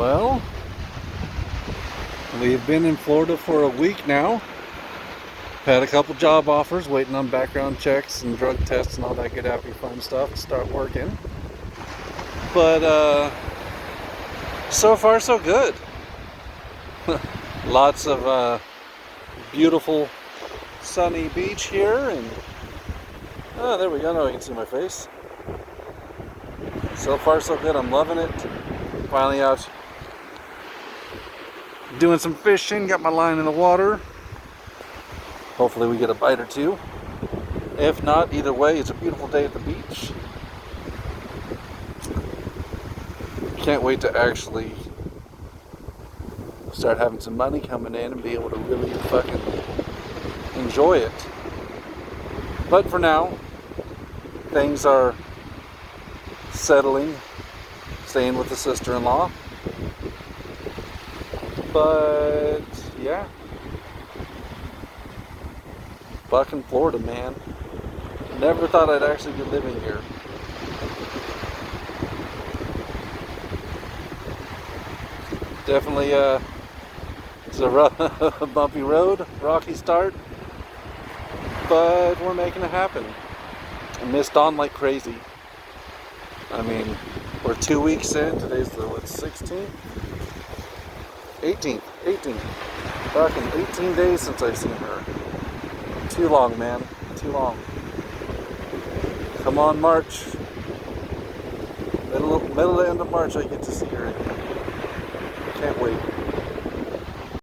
Well, we've been in Florida for a week now. Had a couple job offers, waiting on background checks and drug tests and all that good happy fun stuff to start working. But so far so good. Lots of beautiful sunny beach here, and oh, there we go. Now you can see my face. So far so good. I'm loving it. Finally out doing some fishing. Got my line in the water. Hopefully we get a bite or two. If not, either way, it's a beautiful day at the beach. Can't wait to actually start having some money coming in and be able to really fucking enjoy it. But for now, things are settling, staying with the sister-in-law. But yeah, fucking Florida, man. Never thought I'd actually be living here. Definitely it's a rough, bumpy road, rocky start, but we're making it happen. I missed on like crazy. I mean, we're 2 weeks in. Today's the 16th? 18th. Fucking 18 days since I've seen her. Too long, man. Too long. Come on, March. Middle to end of March, I get to see her again. Can't wait.